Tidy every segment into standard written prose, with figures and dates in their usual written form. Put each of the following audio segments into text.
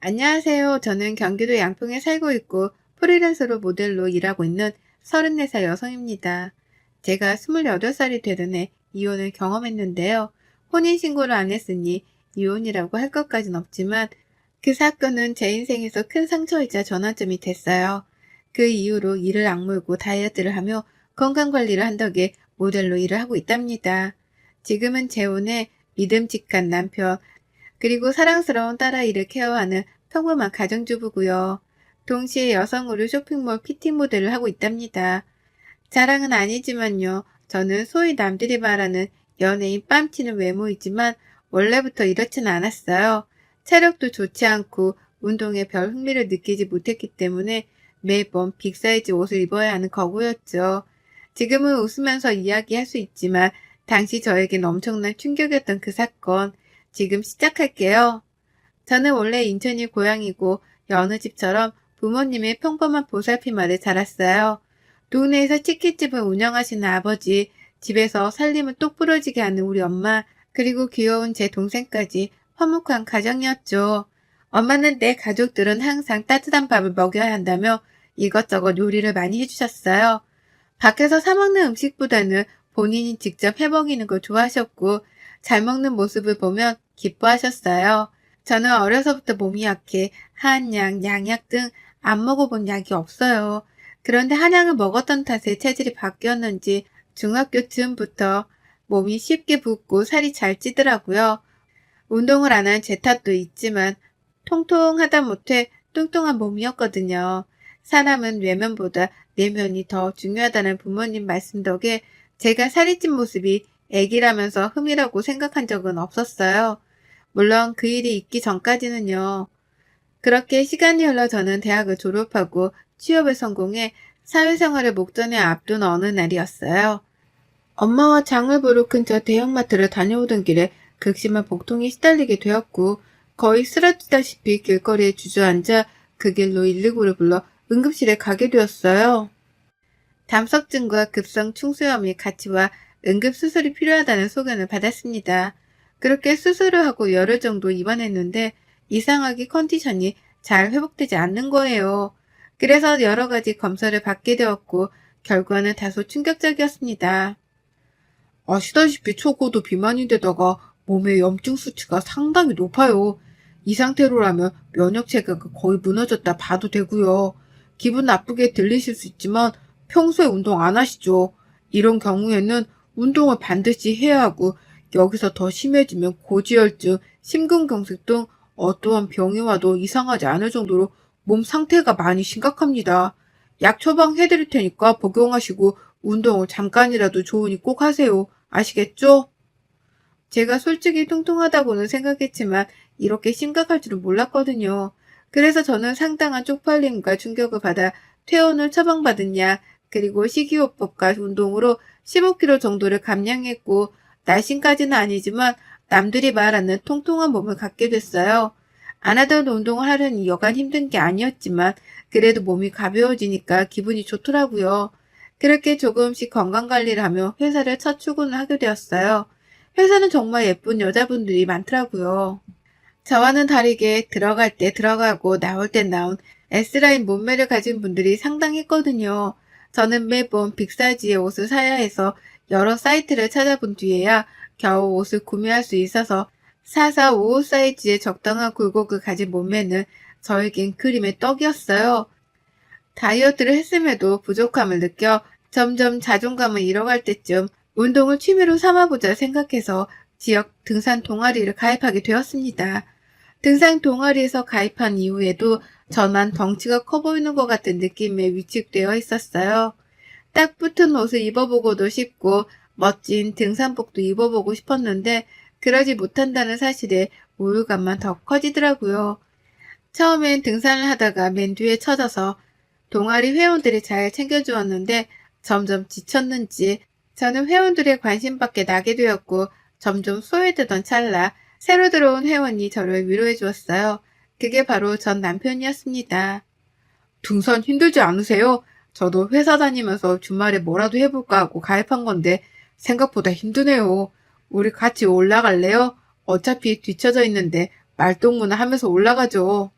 안녕하세요. 저는 경기도 양평에 살고 있고 프리랜서로 모델로 일하고 있는 34살 여성입니다. 제가 28살이 되던 해 이혼을 경험했는데요. 혼인신고를 안 했으니 이혼이라고 할 것까진 없지만 그 사건은 제 인생에서 큰 상처이자 전환점이 됐어요. 그 이후로 이를 악물고 다이어트를 하며 건강관리를 한 덕에 모델로 일을 하고 있답니다. 지금은 재혼해 믿음직한 남편, 그리고 사랑스러운 딸아이를 케어하는 평범한 가정주부고요. 동시에 여성 의류 쇼핑몰 피팅 모델을 하고 있답니다. 자랑은 아니지만요. 저는 소위 남들이 말하는 연예인 뺨치는 외모이지만 원래부터 이렇지는 않았어요. 체력도 좋지 않고 운동에 별 흥미를 느끼지 못했기 때문에 매번 빅사이즈 옷을 입어야 하는 거구였죠. 지금은 웃으면서 이야기할 수 있지만 당시 저에겐 엄청난 충격이었던 그 사건. 지금 시작할게요. 저는 원래 인천이 고향이고 여느 집처럼 부모님의 평범한 보살핌 아래 자랐어요. 동네에서 치킨집을 운영하시는 아버지, 집에서 살림을 똑부러지게 하는 우리 엄마, 그리고 귀여운 제 동생까지 화목한 가정이었죠. 엄마는 내 가족들은 항상 따뜻한 밥을 먹여야 한다며 이것저것 요리를 많이 해주셨어요. 밖에서 사 먹는 음식보다는 본인이 직접 해 먹이는 걸 좋아하셨고 잘 먹는 모습을 보면 기뻐하셨어요. 저는 어려서부터 몸이 약해 한약, 양약 등 안 먹어본 약이 없어요. 그런데 한약을 먹었던 탓에 체질이 바뀌었는지 중학교 즈음부터 몸이 쉽게 붓고 살이 잘 찌더라고요. 운동을 안 한 제 탓도 있지만 통통하다 못해 뚱뚱한 몸이었거든요. 사람은 외면보다 내면이 더 중요하다는 부모님 말씀 덕에 제가 살이 찐 모습이 애기라면서 흠이라고 생각한 적은 없었어요. 물론 그 일이 있기 전까지는요. 그렇게 시간이 흘러 저는 대학을 졸업하고 취업에 성공해 사회생활을 목전에 앞둔 어느 날이었어요. 엄마와 장을 보러 근처 대형마트를 다녀오던 길에 극심한 복통에 시달리게 되었고 거의 쓰러지다시피 길거리에 주저앉아 그 길로 119를 불러 응급실에 가게 되었어요. 담석증과 급성 충수염이 같이 와 응급수술이 필요하다는 소견을 받았습니다. 그렇게 수술을 하고 열흘 정도 입원했는데 이상하게 컨디션이 잘 회복되지 않는 거예요. 그래서 여러 가지 검사를 받게 되었고 결과는 다소 충격적이었습니다. 아시다시피 초고도 비만인데다가 몸의 염증 수치가 상당히 높아요. 이 상태로라면 면역 체계가 거의 무너졌다 봐도 되고요. 기분 나쁘게 들리실 수 있지만 평소에 운동 안 하시죠? 이런 경우에는 운동을 반드시 해야 하고 여기서 더 심해지면 고지혈증, 심근경색 등 어떠한 병이 와도 이상하지 않을 정도로 몸 상태가 많이 심각합니다. 약 처방해드릴 테니까 복용하시고 운동을 잠깐이라도 좋으니 꼭 하세요. 아시겠죠? 제가 솔직히 뚱뚱하다고는 생각했지만 이렇게 심각할 줄은 몰랐거든요. 그래서 저는 상당한 쪽팔림과 충격을 받아 퇴원을 처방받은 약, 그리고 식이요법과 운동으로 15kg 정도를 감량했고 날씬까지는 아니지만 남들이 말하는 통통한 몸을 갖게 됐어요. 안 하던 운동을 하려니 여간 힘든 게 아니었지만 그래도 몸이 가벼워지니까 기분이 좋더라고요. 그렇게 조금씩 건강관리를 하며 회사를 첫 출근을 하게 되었어요. 회사는 정말 예쁜 여자분들이 많더라고요. 저와는 다르게 들어갈 때 들어가고 나올 때 나온 S라인 몸매를 가진 분들이 상당했거든요. 저는 매번 빅사이즈의 옷을 사야 해서 여러 사이트를 찾아본 뒤에야 겨우 옷을 구매할 수 있어서 4455 사이즈의 적당한 굴곡을 가진 몸매는 저에겐 그림의 떡이었어요. 다이어트를 했음에도 부족함을 느껴 점점 자존감을 잃어갈 때쯤 운동을 취미로 삼아보자 생각해서 지역 등산 동아리를 가입하게 되었습니다. 등산 동아리에서 가입한 이후에도 저만 덩치가 커 보이는 것 같은 느낌에 위축되어 있었어요. 딱 붙은 옷을 입어보고도 싶고 멋진 등산복도 입어보고 싶었는데 그러지 못한다는 사실에 우울감만 더 커지더라고요. 처음엔 등산을 하다가 맨 뒤에 처져서 동아리 회원들이 잘 챙겨주었는데 점점 지쳤는지 저는 회원들의 관심밖에 나게 되었고 점점 소외되던 찰나 새로 들어온 회원이 저를 위로해 주었어요. 그게 바로 전 남편이었습니다. 등산 힘들지 않으세요? 저도 회사 다니면서 주말에 뭐라도 해볼까 하고 가입한 건데 생각보다 힘드네요. 우리 같이 올라갈래요? 어차피 뒤쳐져 있는데 말동무나 하면서 올라가죠.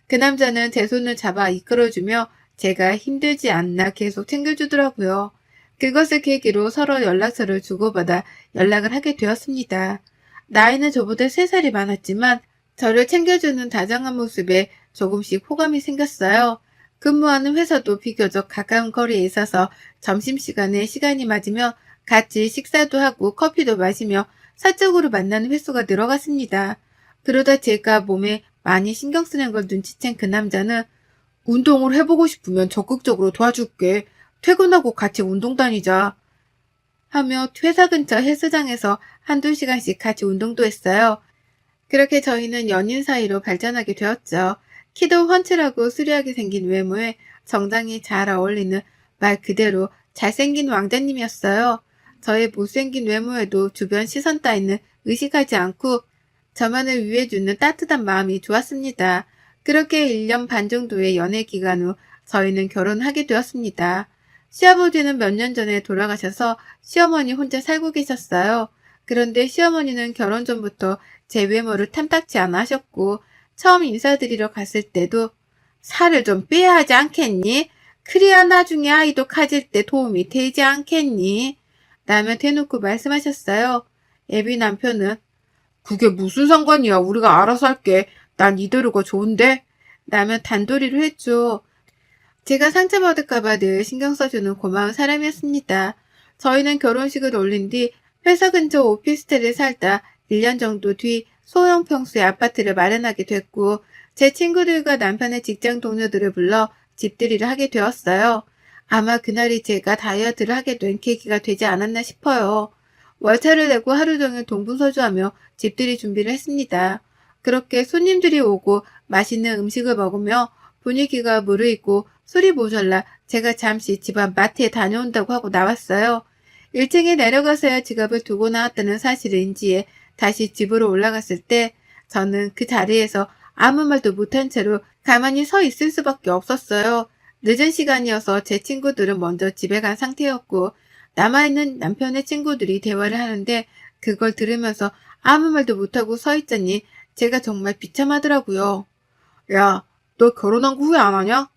그 남자는 제 손을 잡아 이끌어주며 제가 힘들지 않나 계속 챙겨주더라고요. 그것을 계기로 서로 연락처를 주고받아 연락을 하게 되었습니다. 나이는 저보다 3살이 많았지만 저를 챙겨주는 다정한 모습에 조금씩 호감이 생겼어요. 근무하는 회사도 비교적 가까운 거리에 있어서 점심시간에 시간이 맞으며 같이 식사도 하고 커피도 마시며 사적으로 만나는 횟수가 늘어갔습니다. 그러다 제가 몸에 많이 신경 쓰는 걸 눈치챈 그 남자는 운동을 해보고 싶으면 적극적으로 도와줄게. 퇴근하고 같이 운동 다니자. 하며 회사 근처 헬스장에서 한두 시간씩 같이 운동도 했어요. 그렇게 저희는 연인 사이로 발전하게 되었죠. 키도 훤칠하고 수려하게 생긴 외모에 정장이 잘 어울리는 말 그대로 잘생긴 왕자님이었어요. 저의 못생긴 외모에도 주변 시선 따위는 의식하지 않고 저만을 위해주는 따뜻한 마음이 좋았습니다. 그렇게 1년 반 정도의 연애 기간 후 저희는 결혼하게 되었습니다. 시아버지는 몇 년 전에 돌아가셔서 시어머니 혼자 살고 계셨어요. 그런데 시어머니는 결혼 전부터 제 외모를 탐탁치 않아 하셨고 처음 인사드리러 갔을 때도 살을 좀 빼야 하지 않겠니? 그래야 나중에 아이도 가질 때 도움이 되지 않겠니? 라며 대놓고 말씀하셨어요. 애비 남편은 그게 무슨 상관이야. 우리가 알아서 할게. 난 이대로가 좋은데? 라며 단도리를 했죠. 제가 상처받을까봐 늘 신경 써주는 고마운 사람이었습니다. 저희는 결혼식을 올린 뒤 회사 근처 오피스텔에 살다 1년 정도 뒤 소형 평수의 아파트를 마련하게 됐고 제 친구들과 남편의 직장 동료들을 불러 집들이를 하게 되었어요. 아마 그날이 제가 다이어트를 하게 된 계기가 되지 않았나 싶어요. 월차를 내고 하루 종일 동분서주하며 집들이 준비를 했습니다. 그렇게 손님들이 오고 맛있는 음식을 먹으며 분위기가 무르익고 술이 모자라 제가 잠시 집안 마트에 다녀온다고 하고 나왔어요. 1층에 내려가서야 지갑을 두고 나왔다는 사실을 인지해 다시 집으로 올라갔을 때 저는 그 자리에서 아무 말도 못한 채로 가만히 서 있을 수밖에 없었어요. 늦은 시간이어서 제 친구들은 먼저 집에 간 상태였고 남아있는 남편의 친구들이 대화를 하는데 그걸 들으면서 아무 말도 못하고 서 있자니 제가 정말 비참하더라고요. 야, 너 결혼한 거 후회 안 하냐?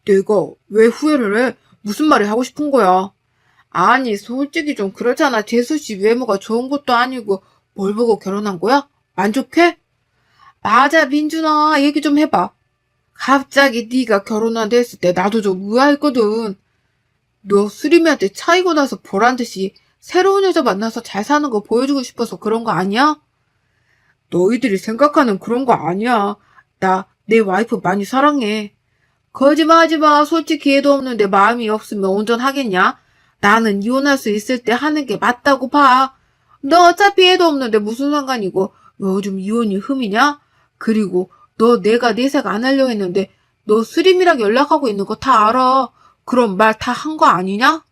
내가 왜 후회를 해? 무슨 말이 하고 싶은 거야? 아니, 솔직히 좀 그렇잖아. 재수 씨 외모가 좋은 것도 아니고 뭘 보고 결혼한 거야? 만족해? 맞아, 민준아. 얘기 좀 해봐. 갑자기 네가 결혼한다 했을 때 나도 좀 의아했거든. 너 수림이한테 차이고 나서 보란 듯이 새로운 여자 만나서 잘 사는 거 보여주고 싶어서 그런 거 아니야? 너희들이 생각하는 그런 거 아니야. 나 내 와이프 많이 사랑해. 거짓말하지 마. 솔직히 애도 없는데 마음이 없으면 온전하겠냐? 나는 이혼할 수 있을 때 하는 게 맞다고 봐. 너 어차피 애도 없는데 무슨 상관이고 요즘 이혼이 흠이냐? 그리고 너 내가 내색 안 하려 했는데 너 수림이랑 연락하고 있는 거 다 알아. 그럼 말 다 한 거 아니냐?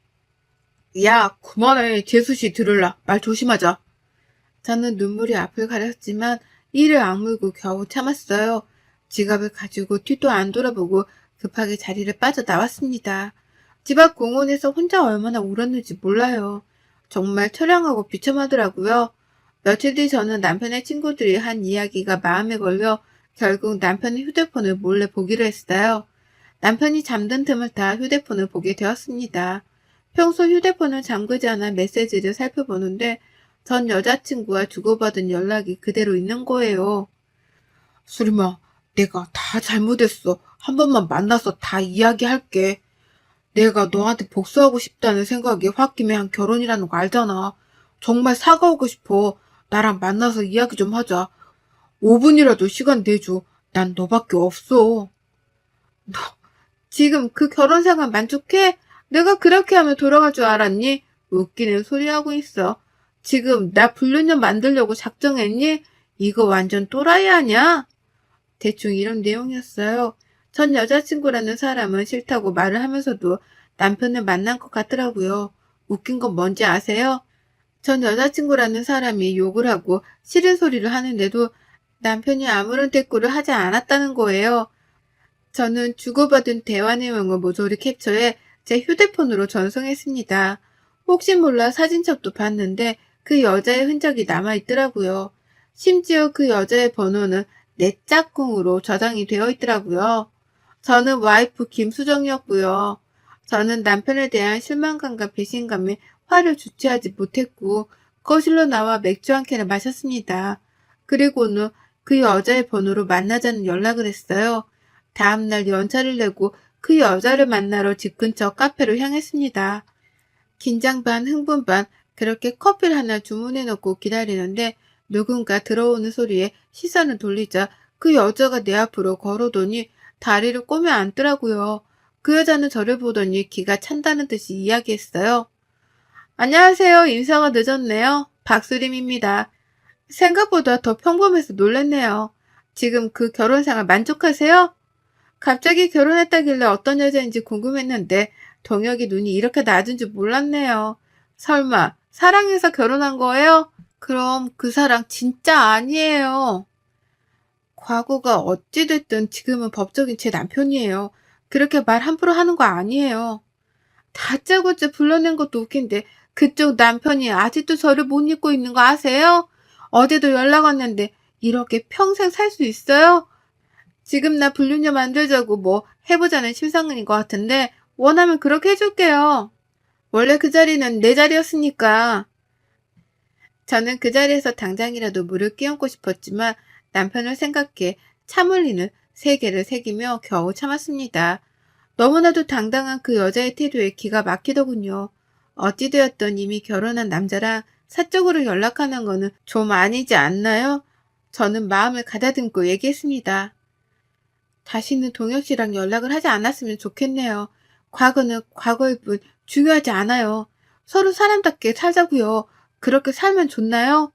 야, 그만해. 재수씨 들을라. 말 조심하자. 저는 눈물이 앞을 가렸지만 이를 악물고 겨우 참았어요. 지갑을 가지고 뒤도 안 돌아보고 급하게 자리를 빠져나왔습니다. 집 앞 공원에서 혼자 얼마나 울었는지 몰라요. 정말 처량하고 비참하더라고요. 며칠 뒤 저는 남편의 친구들이 한 이야기가 마음에 걸려 결국 남편의 휴대폰을 몰래 보기로 했어요. 남편이 잠든 틈을 타 휴대폰을 보게 되었습니다. 평소 휴대폰을 잠그지 않아 메시지를 살펴보는데 전 여자친구와 주고받은 연락이 그대로 있는 거예요. 수림아, 내가 다 잘못했어. 한 번만 만나서 다 이야기할게. 내가 너한테 복수하고 싶다는 생각에 홧김에 한 결혼이라는 거 알잖아. 정말 사과하고 싶어. 나랑 만나서 이야기 좀 하자. 5분이라도 시간 내줘. 난 너밖에 없어. 너 지금 그 결혼 생활 만족해? 내가 그렇게 하면 돌아갈 줄 알았니? 웃기는 소리 하고 있어. 지금 나 불륜녀 만들려고 작정했니? 이거 완전 또라이 아니야? 대충 이런 내용이었어요. 전 여자친구라는 사람은 싫다고 말을 하면서도 남편을 만난 것 같더라고요. 웃긴 건 뭔지 아세요? 전 여자친구라는 사람이 욕을 하고 싫은 소리를 하는데도 남편이 아무런 대꾸를 하지 않았다는 거예요. 저는 주고받은 대화 내용을 모조리 캡처해 제 휴대폰으로 전송했습니다. 혹시 몰라 사진첩도 봤는데 그 여자의 흔적이 남아있더라고요. 심지어 그 여자의 번호는 내 짝꿍으로 저장이 되어 있더라고요. 저는 와이프 김수정이었고요. 저는 남편에 대한 실망감과 배신감에 화를 주체하지 못했고 거실로 나와 맥주 한 캔을 마셨습니다. 그리고는 그 여자의 번호로 만나자는 연락을 했어요. 다음날 연차를 내고 그 여자를 만나러 집 근처 카페로 향했습니다. 긴장 반 흥분 반 그렇게 커피를 하나 주문해 놓고 기다리는데 누군가 들어오는 소리에 시선을 돌리자 그 여자가 내 앞으로 걸어오더니 다리를 꼬며 앉더라고요. 그 여자는 저를 보더니 기가 찬다는 듯이 이야기했어요. 안녕하세요. 인사가 늦었네요. 박수림입니다. 생각보다 더 평범해서 놀랐네요. 지금 그 결혼 생활 만족하세요? 갑자기 결혼했다길래 어떤 여자인지 궁금했는데 동혁이 눈이 이렇게 낮은 줄 몰랐네요. 설마 사랑해서 결혼한 거예요? 그럼 그 사랑 진짜 아니에요. 과거가 어찌됐든 지금은 법적인 제 남편이에요. 그렇게 말 함부로 하는 거 아니에요. 다짜고짜 불러낸 것도 웃긴데 그쪽 남편이 아직도 저를 못 잊고 있는 거 아세요? 어제도 연락 왔는데 이렇게 평생 살 수 있어요? 지금 나 불륜녀 만들자고 뭐 해보자는 심상근인 것 같은데 원하면 그렇게 해줄게요. 원래 그 자리는 내 자리였으니까. 저는 그 자리에서 당장이라도 물을 끼얹고 싶었지만 남편을 생각해 참을리는 세개를 새기며 겨우 참았습니다. 너무나도 당당한 그 여자의 태도에 기가 막히더군요. 어찌되었던 이미 결혼한 남자랑 사적으로 연락하는 거는 좀 아니지 않나요? 저는 마음을 가다듬고 얘기했습니다. 다시는 동혁 씨랑 연락을 하지 않았으면 좋겠네요. 과거는 과거일 뿐 중요하지 않아요. 서로 사람답게 살자고요. 그렇게 살면 좋나요?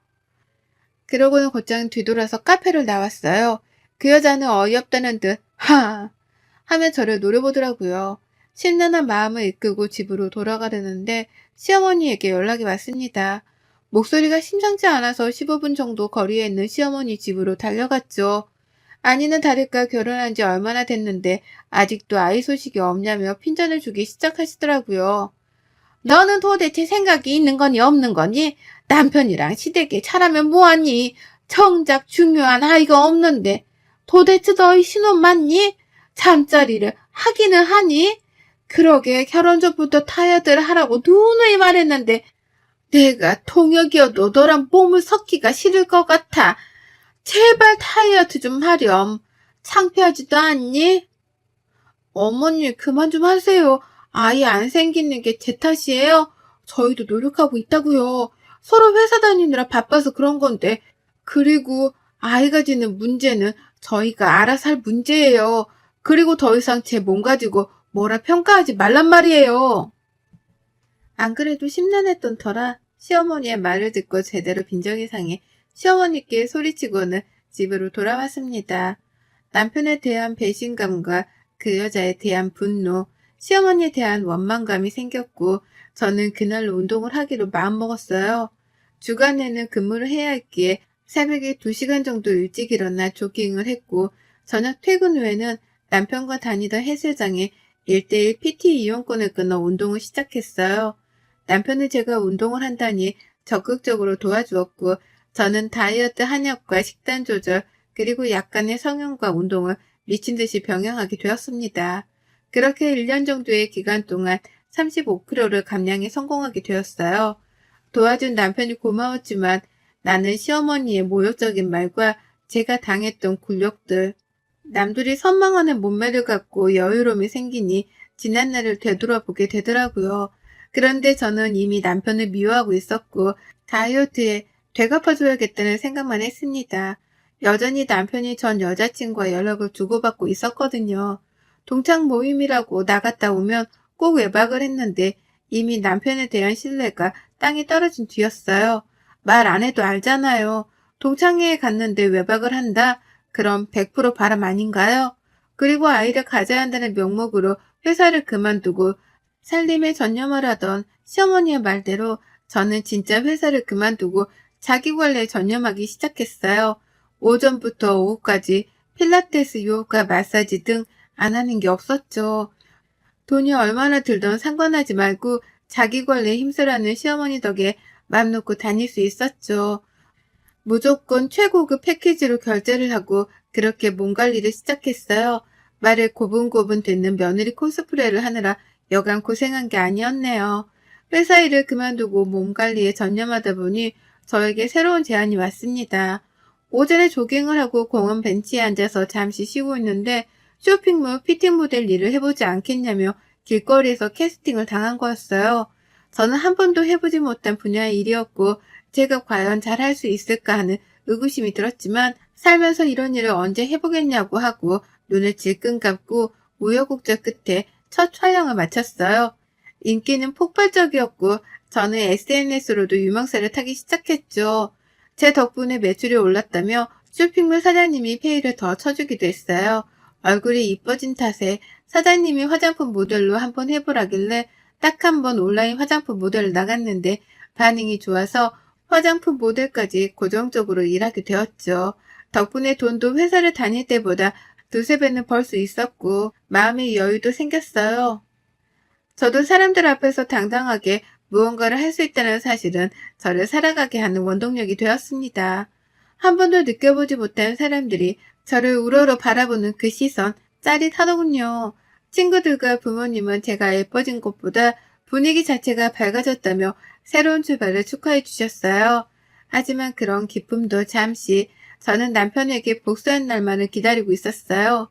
그러고는 곧장 뒤돌아서 카페를 나왔어요. 그 여자는 어이없다는 듯 하며 저를 노려보더라고요. 심란한 마음을 이끌고 집으로 돌아가려는데 시어머니에게 연락이 왔습니다. 목소리가 심상치 않아서 15분 정도 거리에 있는 시어머니 집으로 달려갔죠. 아니는 다를까 결혼한 지 얼마나 됐는데 아직도 아이 소식이 없냐며 핀잔을 주기 시작하시더라고요. 너는 도대체 생각이 있는 거니 없는 거니? 남편이랑 시댁에 차라면 뭐하니? 정작 중요한 아이가 없는데 도대체 너희 신혼 맞니? 잠자리를 하기는 하니? 그러게 결혼 전부터 다이어트를 하라고 누누이 말했는데 내가 통역이어도 너랑 몸을 섞기가 싫을 것 같아. 제발 다이어트 좀 하렴. 창피하지도 않니? 어머니 그만 좀 하세요. 아이 안 생기는 게 제 탓이에요? 저희도 노력하고 있다고요. 서로 회사 다니느라 바빠서 그런 건데. 그리고 아이가 지는 문제는 저희가 알아서 할 문제예요. 그리고 더 이상 제 몸 가지고 뭐라 평가하지 말란 말이에요. 안 그래도 심란했던 터라 시어머니의 말을 듣고 제대로 빈정이 상해 시어머니께 소리치고는 집으로 돌아왔습니다. 남편에 대한 배신감과 그 여자에 대한 분노, 시어머니에 대한 원망감이 생겼고 저는 그날로 운동을 하기로 마음먹었어요. 주간에는 근무를 해야 했기에 새벽에 2시간 정도 일찍 일어나 조깅을 했고 저녁 퇴근 후에는 남편과 다니던 헬스장에 1:1 PT 이용권을 끊어 운동을 시작했어요. 남편은 제가 운동을 한다니 적극적으로 도와주었고 저는 다이어트 한약과 식단 조절 그리고 약간의 성형과 운동을 미친 듯이 병행하게 되었습니다. 그렇게 1년 정도의 기간 동안 35kg를 감량에 성공하게 되었어요. 도와준 남편이 고마웠지만 나는 시어머니의 모욕적인 말과 제가 당했던 굴욕들, 남들이 선망하는 몸매를 갖고 여유로움이 생기니 지난날을 되돌아보게 되더라고요. 그런데 저는 이미 남편을 미워하고 있었고 다이어트에 되갚아줘야겠다는 생각만 했습니다. 여전히 남편이 전 여자친구와 연락을 주고받고 있었거든요. 동창 모임이라고 나갔다 오면 꼭 외박을 했는데 이미 남편에 대한 신뢰가 땅에 떨어진 뒤였어요. 말 안 해도 알잖아요. 동창회에 갔는데 외박을 한다? 그럼 100% 바람 아닌가요? 그리고 아이를 가져야 한다는 명목으로 회사를 그만두고 살림에 전념을 하던 시어머니의 말대로 저는 진짜 회사를 그만두고 자기관리에 전념하기 시작했어요. 오전부터 오후까지 필라테스, 요가, 마사지 등 안 하는 게 없었죠. 돈이 얼마나 들던 상관하지 말고 자기관리에 힘쓰라는 시어머니 덕에 맘 놓고 다닐 수 있었죠. 무조건 최고급 패키지로 결제를 하고 그렇게 몸 관리를 시작했어요. 말을 고분고분 듣는 며느리 코스프레를 하느라 여간 고생한 게 아니었네요. 회사 일을 그만두고 몸 관리에 전념하다 보니 저에게 새로운 제안이 왔습니다. 오전에 조깅을 하고 공원 벤치에 앉아서 잠시 쉬고 있는데 쇼핑몰 피팅 모델 일을 해보지 않겠냐며 길거리에서 캐스팅을 당한 거였어요. 저는 한 번도 해보지 못한 분야의 일이었고 제가 과연 잘할 수 있을까 하는 의구심이 들었지만 살면서 이런 일을 언제 해보겠냐고 하고 눈을 질끈 감고 우여곡절 끝에 첫 촬영을 마쳤어요. 인기는 폭발적이었고 저는 SNS로도 유명세를 타기 시작했죠. 제 덕분에 매출이 올랐다며 쇼핑몰 사장님이 페이를 더 쳐주기도 했어요. 얼굴이 이뻐진 탓에 사장님이 화장품 모델로 한번 해보라길래 딱 한 번 온라인 화장품 모델을 나갔는데 반응이 좋아서 화장품 모델까지 고정적으로 일하게 되었죠. 덕분에 돈도 회사를 다닐 때보다 두세 배는 벌 수 있었고 마음의 여유도 생겼어요. 저도 사람들 앞에서 당당하게 무언가를 할 수 있다는 사실은 저를 살아가게 하는 원동력이 되었습니다. 한 번도 느껴보지 못한 사람들이 저를 우러러 바라보는 그 시선 짜릿하더군요. 친구들과 부모님은 제가 예뻐진 것보다 분위기 자체가 밝아졌다며 새로운 출발을 축하해 주셨어요. 하지만 그런 기쁨도 잠시 저는 남편에게 복수한 날만을 기다리고 있었어요.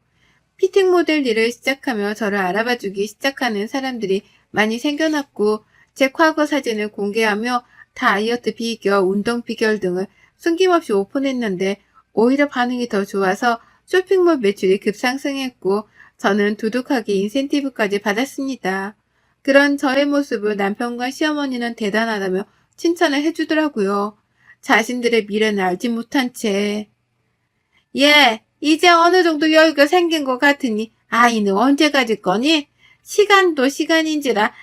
피팅 모델 일을 시작하며 저를 알아봐주기 시작하는 사람들이 많이 생겨났고 제 과거 사진을 공개하며 다이어트 비결, 운동 비결 등을 숨김없이 오픈했는데 오히려 반응이 더 좋아서 쇼핑몰 매출이 급상승했고 저는 두둑하게 인센티브까지 받았습니다. 그런 저의 모습을 남편과 시어머니는 대단하다며 칭찬을 해주더라고요. 자신들의 미래는 알지 못한 채. 예, 이제 어느 정도 여유가 생긴 것 같으니 아이는 언제 가질 거니? 시간도 시간인지라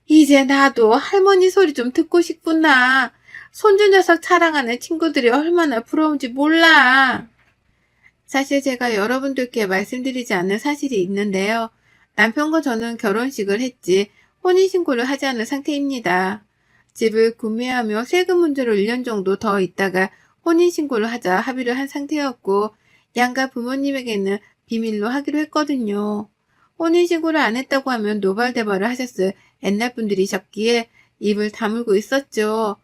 이제 나도 할머니 소리 좀 듣고 싶구나. 손주 녀석 자랑하는 친구들이 얼마나 부러운지 몰라. 사실 제가 여러분들께 말씀드리지 않는 사실이 있는데요. 남편과 저는 결혼식을 했지 혼인신고를 하지 않은 상태입니다. 집을 구매하며 세금 문제로 1년 정도 더 있다가 혼인신고를 하자 합의를 한 상태였고 양가 부모님에게는 비밀로 하기로 했거든요. 혼인신고를 안 했다고 하면 노발대발을 하셨을 옛날 분들이셨기에 입을 다물고 있었죠.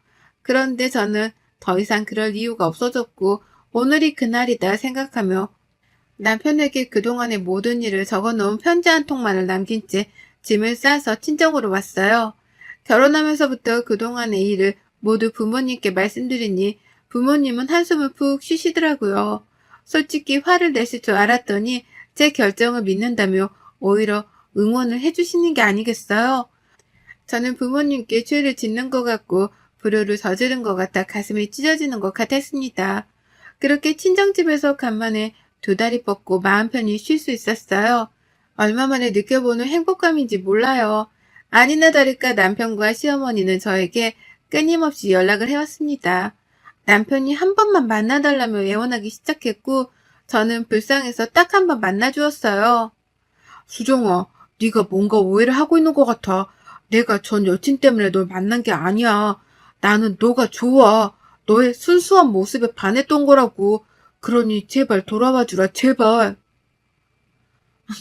그런데 저는 더 이상 그럴 이유가 없어졌고 오늘이 그날이다 생각하며 남편에게 그동안의 모든 일을 적어놓은 편지 한 통만을 남긴 채 짐을 싸서 친정으로 왔어요. 결혼하면서부터 그동안의 일을 모두 부모님께 말씀드리니 부모님은 한숨을 푹 쉬시더라고요. 솔직히 화를 내실 줄 알았더니 제 결정을 믿는다며 오히려 응원을 해주시는 게 아니겠어요? 저는 부모님께 죄를 짓는 것 같고 불효를 저지른 것 같아 가슴이 찢어지는 것 같았습니다. 그렇게 친정집에서 간만에 두 다리 뻗고 마음 편히 쉴 수 있었어요. 얼마 만에 느껴보는 행복감인지 몰라요. 아니나 다를까 남편과 시어머니는 저에게 끊임없이 연락을 해왔습니다. 남편이 한 번만 만나달라며 애원하기 시작했고 저는 불쌍해서 딱 한 번 만나주었어요. 수정아, 네가 뭔가 오해를 하고 있는 것 같아. 내가 전 여친 때문에 널 만난 게 아니야. 나는 너가 좋아. 너의 순수한 모습에 반했던 거라고. 그러니 제발 돌아와 주라, 제발.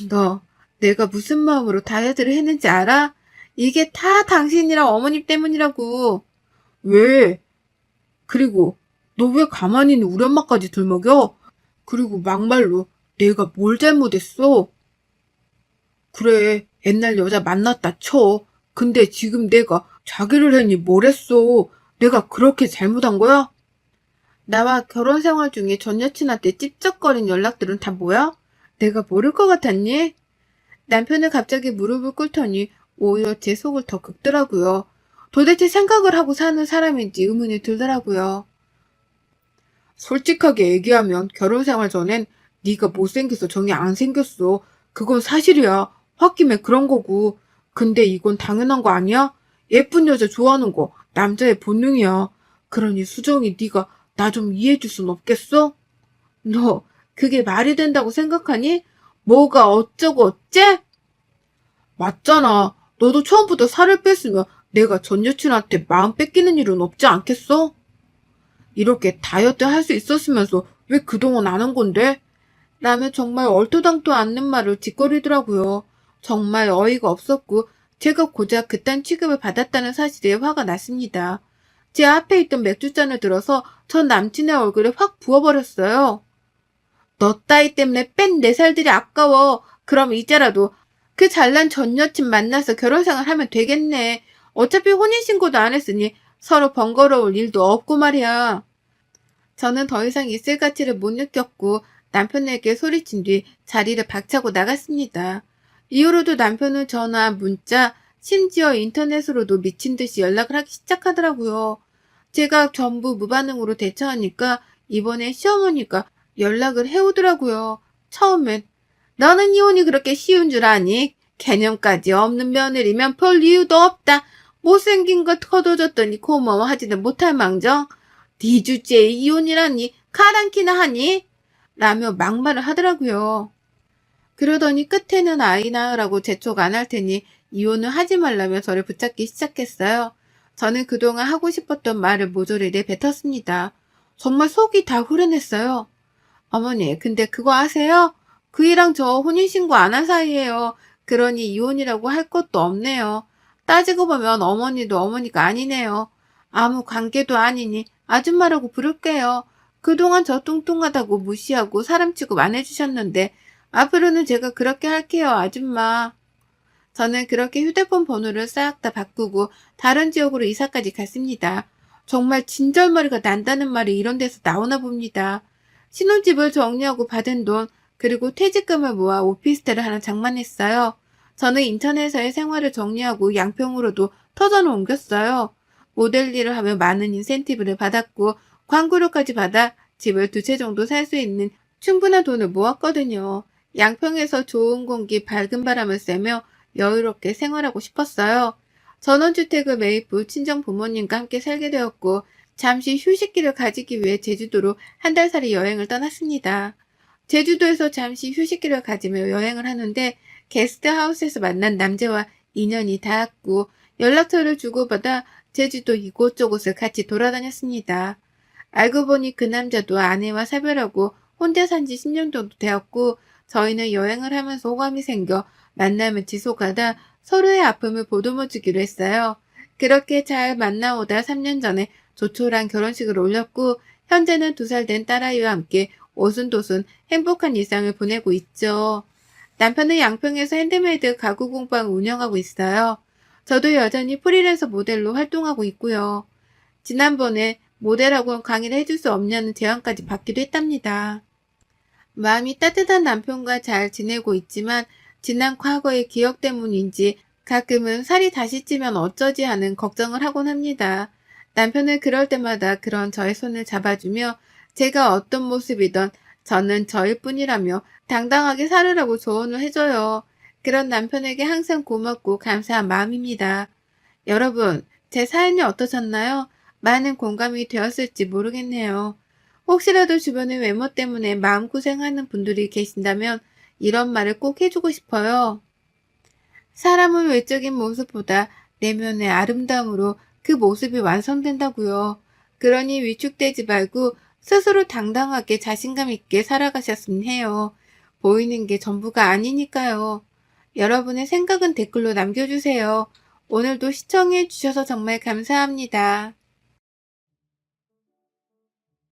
너, 내가 무슨 마음으로 다이어트를 했는지 알아? 이게 다 당신이랑 어머님 때문이라고. 왜? 그리고 너 왜 가만히 있는 우리 엄마까지 들먹여? 그리고 막말로 내가 뭘 잘못했어? 그래, 옛날 여자 만났다 쳐. 근데 지금 내가 자기를 했니 뭘 했어? 내가 그렇게 잘못한 거야? 나와 결혼 생활 중에 전 여친한테 찝쩍거린 연락들은 다 뭐야? 내가 모를 것 같았니? 남편은 갑자기 무릎을 꿇더니 오히려 제 속을 더 긁더라고요. 도대체 생각을 하고 사는 사람인지 의문이 들더라고요. 솔직하게 얘기하면 결혼 생활 전엔 네가 못생겨서 정이 안 생겼어. 그건 사실이야. 홧김에 그런 거고. 근데 이건 당연한 거 아니야? 예쁜 여자 좋아하는 거 남자의 본능이야. 그러니 수정이 네가 나 좀 이해해줄 순 없겠어? 너 그게 말이 된다고 생각하니? 뭐가 어쩌고 어째? 맞잖아. 너도 처음부터 살을 뺐으면 내가 전 여친한테 마음 뺏기는 일은 없지 않겠어? 이렇게 다이어트 할 수 있었으면서 왜 그동안 안 한 건데? 라며 정말 얼토당토 않는 말을 짓거리더라고요. 정말 어이가 없었고 제가 고작 그딴 취급을 받았다는 사실에 화가 났습니다. 제 앞에 있던 맥주잔을 들어서 전 남친의 얼굴에 확 부어버렸어요. 너 따위 때문에 뺀 내 살들이 아까워. 그럼 이제라도 그 잘난 전 여친 만나서 결혼생활 하면 되겠네. 어차피 혼인신고도 안 했으니 서로 번거로울 일도 없고 말이야. 저는 더 이상 있을 가치를 못 느꼈고 남편에게 소리친 뒤 자리를 박차고 나갔습니다. 이후로도 남편은 전화, 문자, 심지어 인터넷으로도 미친 듯이 연락을 하기 시작하더라고요. 제가 전부 무반응으로 대처하니까 이번에 시어머니가 연락을 해오더라고요. 처음엔 너는 이혼이 그렇게 쉬운 줄 아니? 개념까지 없는 며느리면 별 이유도 없다. 못생긴 거 터둬줬더니 고마워하지는 못할 망정. 네 주제에 이혼이라니 가랑키나 하니? 라며 막말을 하더라고요. 그러더니 끝에는 아이 낳으라고 재촉 안 할 테니 이혼을 하지 말라며 저를 붙잡기 시작했어요. 저는 그동안 하고 싶었던 말을 모조리 내뱉었습니다. 정말 속이 다 후련했어요. 어머니, 근데 그거 아세요? 그이랑 저 혼인신고 안 한 사이예요. 그러니 이혼이라고 할 것도 없네요. 따지고 보면 어머니도 어머니가 아니네요. 아무 관계도 아니니 아줌마라고 부를게요. 그동안 저 뚱뚱하다고 무시하고 사람 취급 안 해주셨는데 앞으로는 제가 그렇게 할게요, 아줌마. 저는 그렇게 휴대폰 번호를 싹 다 바꾸고 다른 지역으로 이사까지 갔습니다. 정말 진절머리가 난다는 말이 이런 데서 나오나 봅니다. 신혼집을 정리하고 받은 돈, 그리고 퇴직금을 모아 오피스텔을 하나 장만했어요. 저는 인천에서의 생활을 정리하고 양평으로도 터전을 옮겼어요. 모델 일을 하며 많은 인센티브를 받았고 광고료까지 받아 집을 2채 정도 살 수 있는 충분한 돈을 모았거든요. 양평에서 좋은 공기, 밝은 바람을 쐬며 여유롭게 생활하고 싶었어요. 전원주택을 매입 후 친정 부모님과 함께 살게 되었고 잠시 휴식기를 가지기 위해 제주도로 1달살이 여행을 떠났습니다. 제주도에서 잠시 휴식기를 가지며 여행을 하는데 게스트하우스에서 만난 남자와 인연이 닿았고 연락처를 주고받아 제주도 이곳저곳을 같이 돌아다녔습니다. 알고 보니 그 남자도 아내와 사별하고 혼자 산 지 10년 정도 되었고 저희는 여행을 하면서 호감이 생겨 만남을 지속하다 서로의 아픔을 보듬어주기로 했어요. 그렇게 잘 만나오다 3년 전에 조촐한 결혼식을 올렸고 현재는 2살 된 딸아이와 함께 오순도순 행복한 일상을 보내고 있죠. 남편은 양평에서 핸드메이드 가구 공방을 운영하고 있어요. 저도 여전히 프리랜서 모델로 활동하고 있고요. 지난번에 모델학원 강의를 해줄 수 없냐는 제안까지 받기도 했답니다. 마음이 따뜻한 남편과 잘 지내고 있지만 지난 과거의 기억 때문인지 가끔은 살이 다시 찌면 어쩌지 하는 걱정을 하곤 합니다. 남편은 그럴 때마다 그런 저의 손을 잡아주며 제가 어떤 모습이든 저는 저일 뿐이라며 당당하게 살으라고 조언을 해줘요. 그런 남편에게 항상 고맙고 감사한 마음입니다. 여러분, 제 사연이 어떠셨나요? 많은 공감이 되었을지 모르겠네요. 혹시라도 주변의 외모 때문에 마음고생하는 분들이 계신다면 이런 말을 꼭 해주고 싶어요. 사람은 외적인 모습보다 내면의 아름다움으로 그 모습이 완성된다고요. 그러니 위축되지 말고 스스로 당당하게 자신감 있게 살아가셨으면 해요. 보이는 게 전부가 아니니까요. 여러분의 생각은 댓글로 남겨주세요. 오늘도 시청해 주셔서 정말 감사합니다.